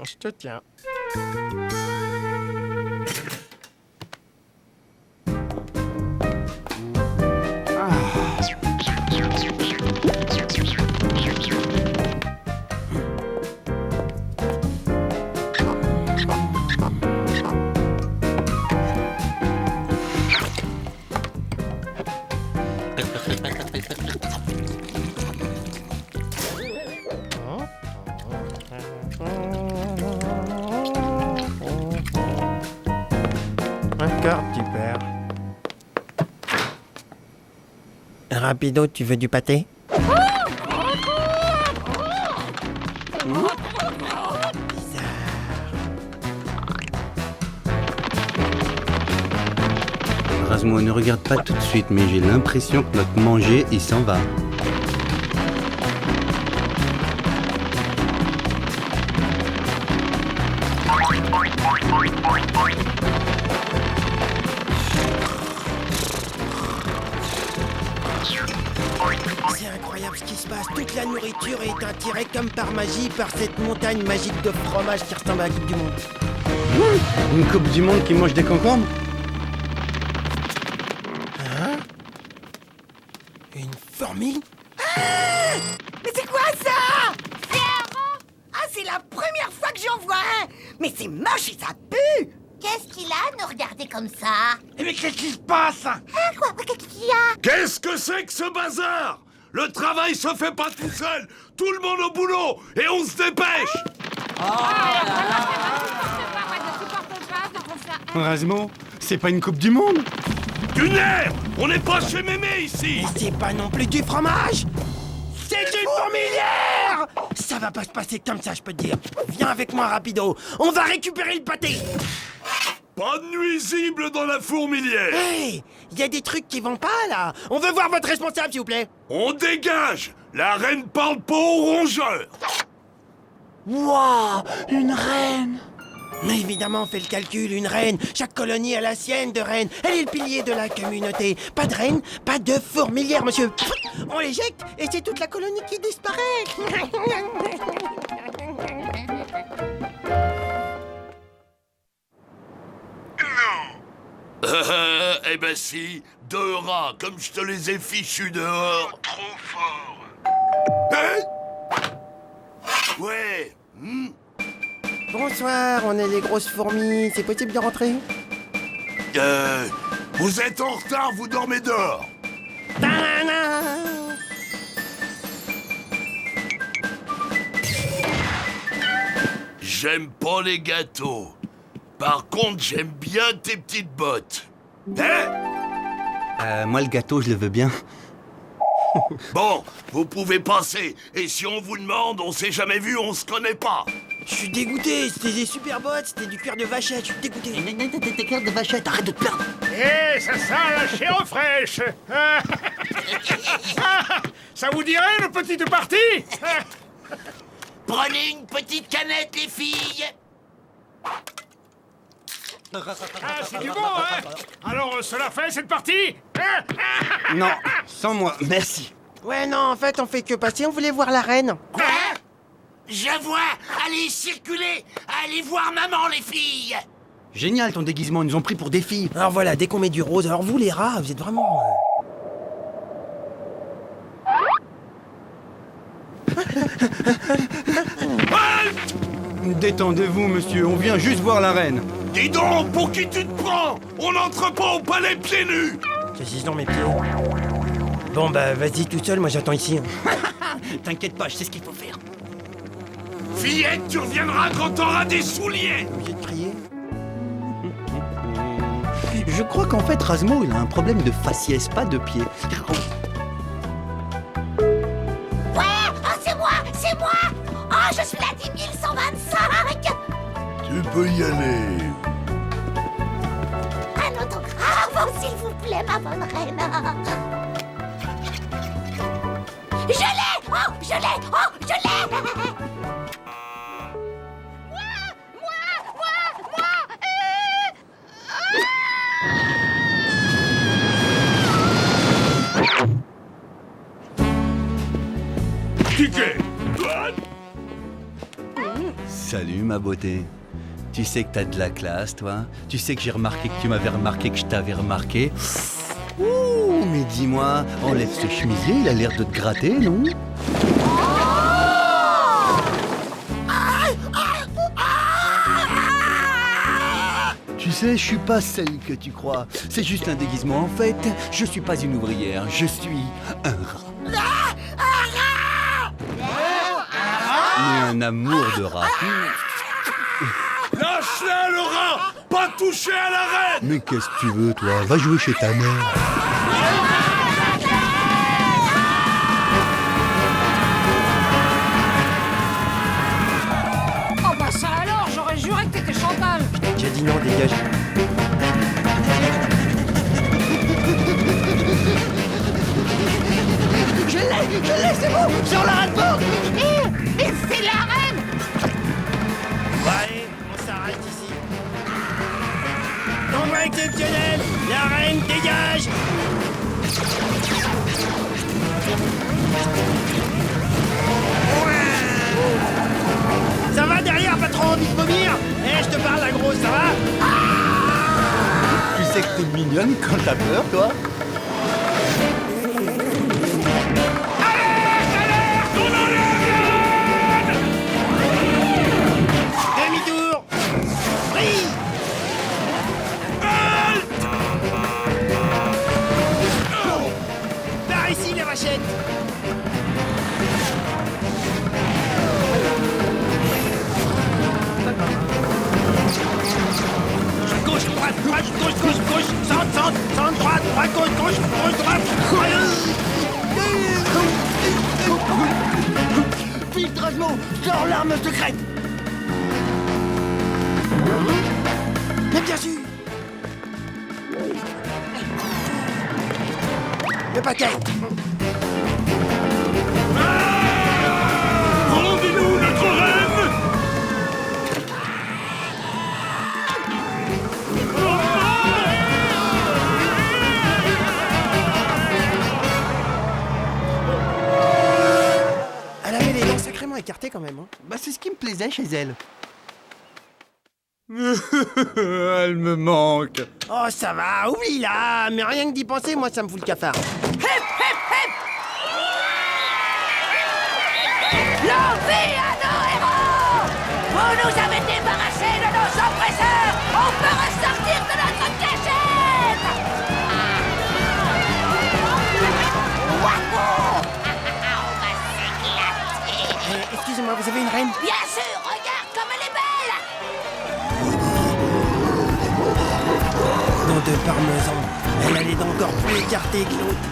Je te tiens. Encore, petit père. Rapido, tu veux du pâté? Rasmo, ne regarde pas tout de suite, mais j'ai l'impression que notre manger, il s'en va. C'est incroyable ce qui se passe. Toute la nourriture est attirée comme par magie par cette montagne magique de fromage qui ressemble à la Coupe du Monde. Une coupe du monde qui mange des concombres? Hein? Une fourmi? Ah! Mais c'est quoi ça? C'est un rang. Ah, c'est fois que j'en vois un. Mais c'est moche et ça pue. Qu'est-ce qu'il a à nous regarder comme ça? Mais qu'est-ce qui se passe? Quoi? Qu'est-ce qu'il y a? Qu'est-ce que c'est que ce bazar? Le travail se fait pas tout seul. Tout le monde au boulot et on se dépêche. Rasmo, c'est pas une coupe du monde? Du nerf! On n'est pas chez Mémé ici. C'est pas non plus du fromage. C'est une fourmilière. Ça va pas se passer comme ça, je peux te dire. Viens avec moi, rapido. On va récupérer le pâté. Pas de nuisible dans la fourmilière. Hey, il y a des trucs qui vont pas, là. On veut voir votre responsable, s'il vous plaît. On dégage. La reine parle pas aux rongeurs. Waouh, une reine. Mais évidemment, on fait le calcul, une reine. Chaque colonie a la sienne de reine. Elle est le pilier de la communauté. Pas de reine, pas de fourmilière, monsieur. On l'éjecte et c'est toute la colonie qui disparaît. Eh ben si, 2 rats, comme je te les ai fichus dehors. Trop fort. Hein? Ouais. Bonsoir, on est les grosses fourmis. C'est possible de rentrer? Vous êtes en retard, vous dormez dehors. J'aime pas les gâteaux. Par contre, j'aime bien tes petites bottes. Hein? Moi, le gâteau, je le veux bien. Bon, vous pouvez passer. Et si on vous demande, on s'est jamais vu, on se connaît pas. Je suis dégoûté, c'était des super bottes, c'était du cuir de vachette, je suis dégoûté. T'es cuir de vachette, arrête de te plaindre. Eh, ça sent la chair fraîche. Ça vous dirait, le petite partie? Prenez une petite canette, les filles. Ah, c'est du bon, hein? Alors, cela fait cette partie? Non, sans moi, merci. Ouais, non, en fait, on fait que passer, on voulait voir la reine. Quoi? Je vois. Allez, circulez. Allez voir maman, les filles. Génial ton déguisement, ils nous ont pris pour des filles. Alors voilà, dès qu'on met du rose, alors vous les rats, vous êtes vraiment... Détendez-vous, monsieur, on vient juste voir la reine. Dis donc, pour qui tu te prends? On n'entre pas au palais pieds nus. Qu'est-ce dans mes pieds? Bon, bah, vas-y tout seul, moi j'attends ici. T'inquiète pas, je sais ce qu'il faut faire. Fillette, tu reviendras quand t'auras des souliers. Obligé de crier. Je crois qu'en fait, Rasmo, il a un problème de faciès, pas de pied. Ouais, c'est moi, c'est moi. Oh, je suis la 10 125. Tu peux y aller. Un autographe, s'il vous plaît, ma bonne reine. Je l'ai. Oh, je l'ai. Oh, je l'ai. Ticket. Salut ma beauté. Tu sais que t'as de la classe, toi. Tu sais que j'ai remarqué que tu m'avais remarqué, que je t'avais remarqué. Ouh, mais dis-moi, enlève ce chemisier, il a l'air de te gratter, non? Tu sais, je suis pas celle que tu crois. C'est juste un déguisement. En fait, je suis pas une ouvrière, je suis un rat. Mais un amour de rat. Lâche-la, le rat. Pas toucher à la reine. Mais qu'est-ce que tu veux, toi? Va jouer chez ta mère. Oh bah ça alors, j'aurais juré que t'étais Chantal. J'ai dit non, dégage. Je l'ai, c'est bon. Sur la rate pas. Mais c'est la reine. Bon, allez, on s'arrête ici. Envoi exceptionnel, la reine dégage. Ça va derrière, pas trop envie de vomir? Eh, je te parle, la grosse, ça va? Tu sais que t'es mignonne quand t'as peur, toi? gâchette. Gauche, droite, gauche, centre, droite, gauche, droite. Vite, Rasmo, sors l'arme secrète. Mais bien sûr. Le paquet. Rendez-nous notre reine! Elle avait les dents sacrément écartées quand même. Hein. Bah, c'est ce qui me plaisait chez elle. Elle me manque. Oh, ça va, oublie là. Mais rien que d'y penser, moi, ça me fout le cafard. Hip, hip, hip! Longue vie à nos héros! Vous nous avez débarrassés de nos oppresseurs! On peut ressortir de notre cachette! Wahou! On va s'éclater! Excusez-moi, vous avez une reine? Bien sûr, regarde comme elle est belle! Nom de parmesan. Elle a les dents encore plus écartées que l'autre.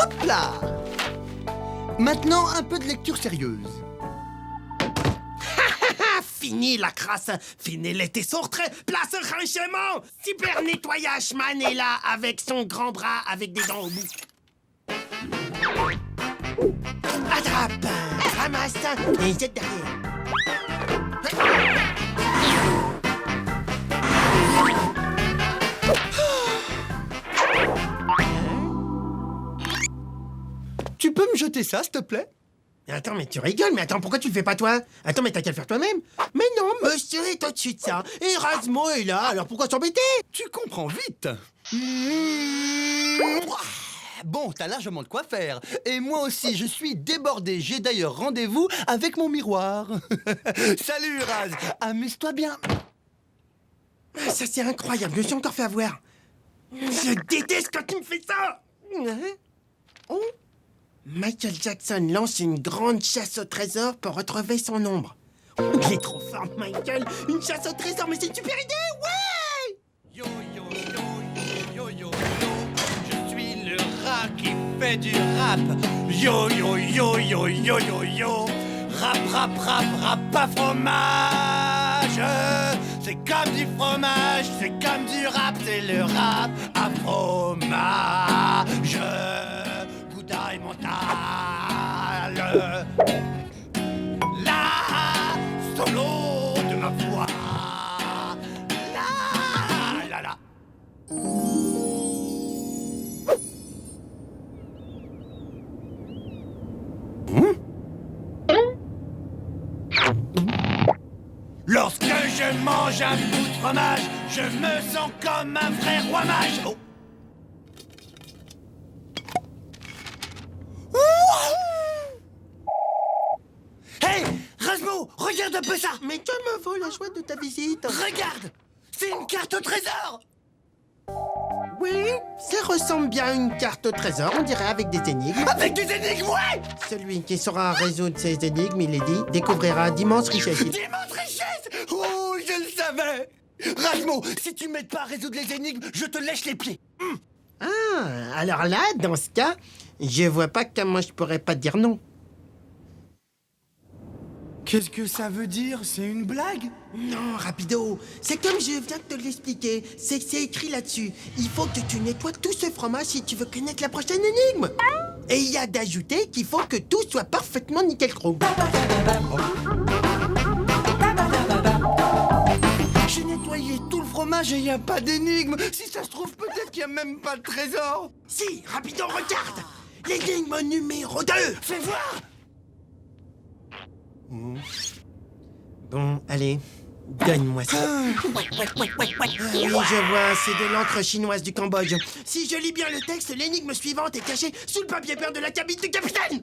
Hop là. Maintenant, un peu de lecture sérieuse. Fini la crasse, fini les tessortraits, place au rangement. Super nettoyage man est là avec son grand bras avec des dents au bout. Attrape, ramasse et jette derrière. Tu peux me jeter ça, s'il te plaît? Attends, mais tu rigoles, mais attends, pourquoi tu le fais pas toi? Attends, mais t'as qu'à le faire toi-même. Mais non, monsieur est au-dessus de ça. Et Rasmo est là, alors pourquoi s'embêter? Tu comprends vite. Bon, t'as largement de quoi faire. Et moi aussi, je suis débordé. J'ai d'ailleurs rendez-vous avec mon miroir. Salut, Raz. Amuse-toi bien. Ah, ça, c'est incroyable, je me suis encore fait avoir. Je déteste quand tu me fais ça. Oh. Michael Jackson lance une grande chasse au trésor pour retrouver son ombre. Il est trop fort, Michael. Une chasse au trésor, mais c'est une super idée, ouais. Yo, yo, yo, yo, yo, yo, yo. Je suis le rat qui fait du rap. Yo, yo, yo, yo, yo, yo, yo. Rap, rap, rap, rap à fromage. C'est comme du fromage, c'est comme du rap, c'est le rap à fromage. Gouda et mental. La solo de ma voix. La la la. Lorsque je mange un bout de fromage, je me sens comme un vrai roi mage. Oh. Hey, Rasmo, regarde un peu ça. Mais que me vaut la joie de ta visite? Regarde, c'est une carte au trésor. Oui, ça ressemble bien à une carte au trésor, on dirait, avec des énigmes. Avec des énigmes, ouais. Celui qui saura résoudre ces énigmes, il est dit, découvrira d'immenses richesses. D'immenses richesses. Oh, je le savais. Rasmo, si tu m'aides pas à résoudre les énigmes, je te lèche les pieds. Ah, alors là, dans ce cas, je vois pas comment je pourrais pas dire non. Qu'est-ce que ça veut dire? C'est une blague? Non, rapido, c'est comme je viens de te l'expliquer, c'est écrit là-dessus. Il faut que tu nettoies tout ce fromage si tu veux connaître la prochaine énigme. Et il y a d'ajouter qu'il faut que tout soit parfaitement nickel chrome. J'ai nettoyé tout le fromage et il n'y a pas d'énigme. Si ça se trouve, peut-être qu'il n'y a même pas de trésor. Si, rapido, regarde. L'énigme numéro 2. Fais voir. Bon, allez, donne-moi ça. Oui, je vois, c'est de l'encre chinoise du Cambodge. Si je lis bien le texte, l'énigme suivante est cachée sous le papier peint de la cabine du capitaine.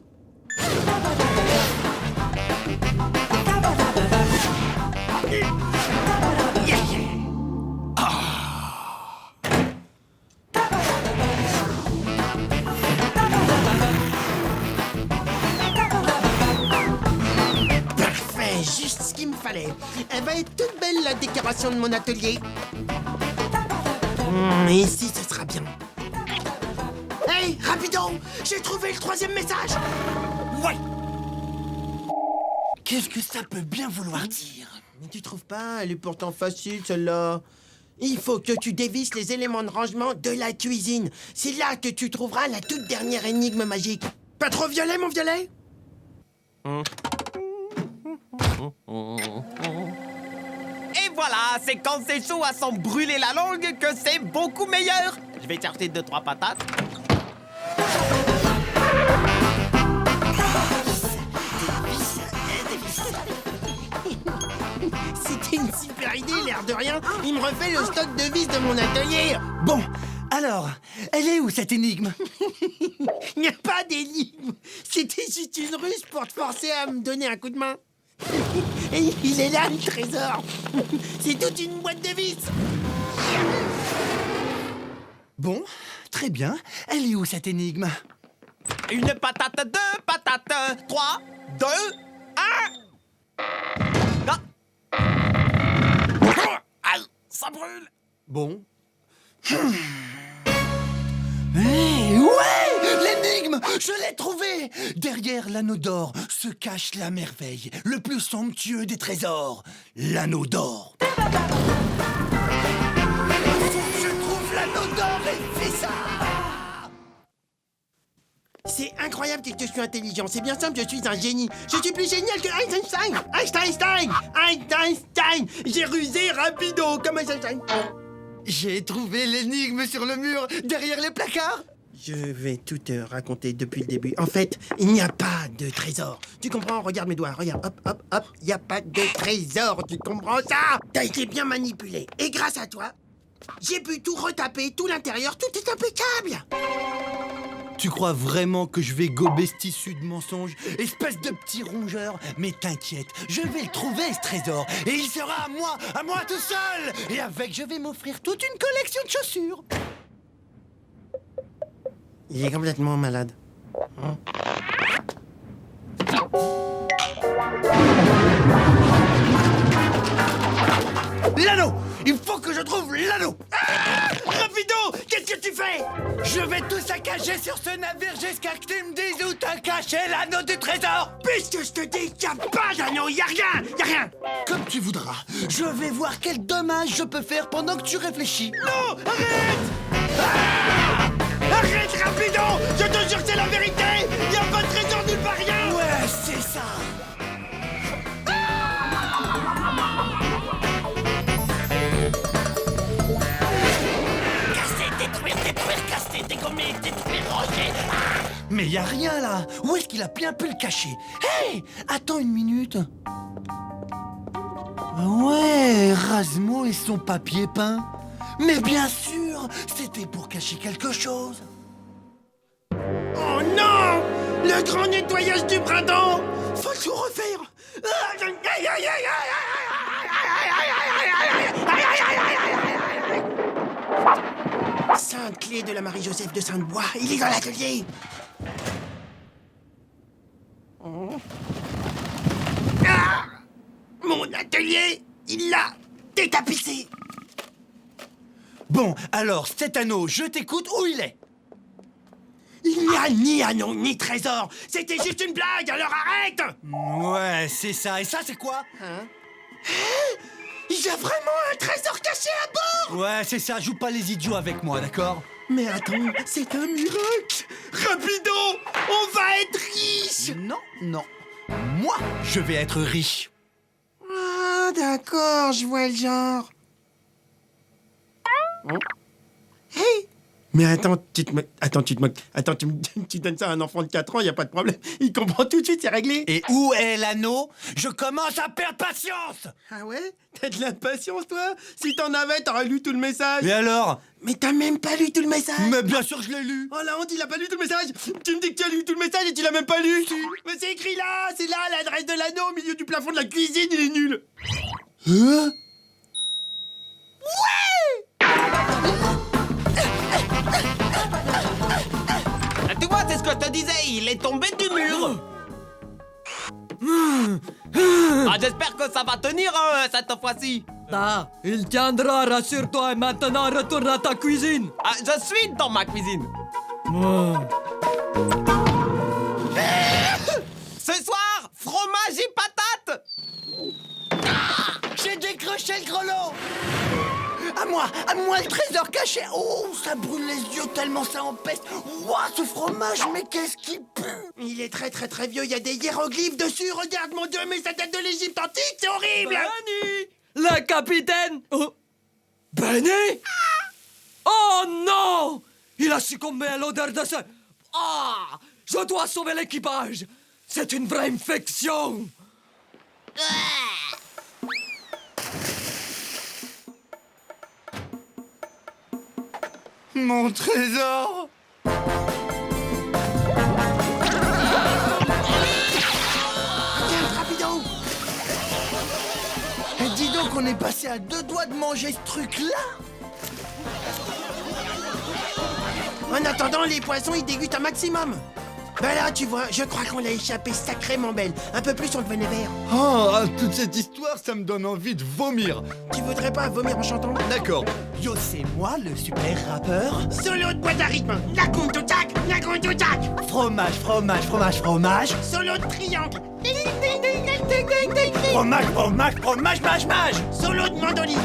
Parfait, juste ce qu'il me fallait. Elle va être toute belle, la décoration de mon atelier. Ici, ce sera bien. Hey, rapido! J'ai trouvé le 3e message! Ouais. Qu'est-ce que ça peut bien vouloir dire? Mais tu trouves pas? Elle est pourtant facile, celle-là. Il faut que tu dévisses les éléments de rangement de la cuisine. C'est là que tu trouveras la toute dernière énigme magique. Pas trop violet, mon violet? Et voilà, c'est quand c'est chaud à s'en brûler la langue que c'est beaucoup meilleur. Je vais chercher 2-3 patates. C'était une super idée, l'air de rien. Il me refait le stock de vis de mon atelier. Bon, alors, elle est où cette énigme? Il n'y a pas d'énigme. C'était juste une ruse pour te forcer à me donner un coup de main. Et il est là, le trésor. C'est toute une boîte de vis. Bon, très bien. Elle est où cette énigme? Une patate, 2 patates, 3, 2, 1. Ah! Ça brûle. Bon. Hey, ouais! L'énigme! Je l'ai trouvée! Derrière l'anneau d'or se cache la merveille, le plus somptueux des trésors, l'anneau d'or. Je trouve l'anneau d'or et fais ça! C'est incroyable que je suis intelligent. C'est bien simple, je suis un génie. Je suis plus génial que Einstein. Einstein. J'ai rusé rapido comme Einstein. J'ai trouvé l'énigme sur le mur, derrière les placards. Je vais tout te raconter depuis le début. En fait, il n'y a pas de trésor. Tu comprends? Regarde mes doigts, regarde. Hop. Il n'y a pas de trésor. Tu comprends ça? T'as été bien manipulé. Et grâce à toi, j'ai pu tout retaper, tout l'intérieur, tout est impeccable. Tu crois vraiment que je vais gober ce tissu de mensonges? Espèce de petit rongeur. Mais t'inquiète, je vais le trouver ce trésor. Et il sera à moi tout seul. Et avec, je vais m'offrir toute une collection de chaussures. Il est complètement malade. L'anneau! Il faut que je trouve l'anneau! Rapido! Qu'est-ce que tu fais? Je vais tout saccager sur ce navire jusqu'à que tu me dises où t'as caché l'anneau du trésor! Puisque je te dis qu'il n'y a pas d'anneau, il n'y a rien! Comme tu voudras. Je vais voir quel dommage je peux faire pendant que tu réfléchis. Non! Arrête! Arrête, rapido! Je te jure, c'est la vérité! Il n'y a pas de trésor nulle part, rien! Ouais, c'est ça! Détruire, casser, dégommer, détruire, ranger. Mais y a rien là! Où est-ce qu'il a bien pu le cacher? Hey! Attends une minute! Ouais, Razmo et son papier peint. Mais bien sûr, c'était pour cacher quelque chose. Oh non! Le grand nettoyage du printemps! Faut tout refaire! Sainte clé de la Marie-Joseph de Sainte-Bois, il est dans l'atelier! Ah! Mon atelier, il l'a détapissé! Bon, alors, cet anneau, je t'écoute, où il est? Il n'y a ni anneau ni trésor! C'était juste une blague, alors arrête! Ouais, c'est ça. Et ça, c'est quoi? Il y a vraiment un trésor caché à bord! Ouais, c'est ça. Joue pas les idiots avec moi, d'accord? Mais attends, c'est un miracle! Rapido! On va être riche! Non. Moi, je vais être riche. Ah, d'accord, je vois le genre. Hey! Mais attends, tu te moques. Attends, tu donnes ça à un enfant de 4 ans, y a pas de problème. Il comprend tout de suite, c'est réglé. Et où est l'anneau? Je commence à perdre patience. Ah ouais? T'as de l'impatience, toi? Si t'en avais, t'aurais lu tout le message. Et alors? Mais t'as même pas lu tout le message. Mais bien sûr que je l'ai lu. Oh la honte, il a pas lu tout le message. Tu me dis que tu as lu tout le message et tu l'as même pas lu. Mais c'est écrit là, c'est là l'adresse de l'anneau au milieu du plafond de la cuisine, il est nul. Hein? Tu vois, c'est ce que je te disais, il est tombé du mur. Ah, j'espère que ça va tenir cette fois-ci. Ah, il tiendra, rassure-toi, et maintenant retourne à ta cuisine. Ah, je suis dans ma cuisine. Ce soir, fromage et patates. J'ai décroché le grelot. À moi le trésor caché. Oh, ça brûle les yeux tellement ça empeste. Ouah, ce fromage, mais qu'est-ce qu'il pue. Il est très très très vieux, il y a des hiéroglyphes dessus. Regarde mon Dieu, mais ça date de l'Égypte antique, c'est horrible. Benny, le capitaine. Oh. Benny. Oh non, il a succombé à l'odeur de ce... Ah, je dois sauver l'équipage. C'est une vraie infection. Mon trésor! Tiens, rapido. Et dis donc, on est passé à 2 doigts de manger ce truc-là. En attendant, les poissons, ils dégustent un maximum. Ben là, tu vois, je crois qu'on l'a échappé sacrément belle. Un peu plus, on devenait vert. Oh, toute cette histoire, ça me donne envie de vomir. Tu voudrais pas vomir en chantant? D'accord. Yo, c'est moi, le super rappeur. Solo de boîte à rythme. La tac, la tac. Fromage, fromage, fromage, fromage. Solo de triangle. Fromage, fromage, fromage, mage, mage. Solo de mandoline.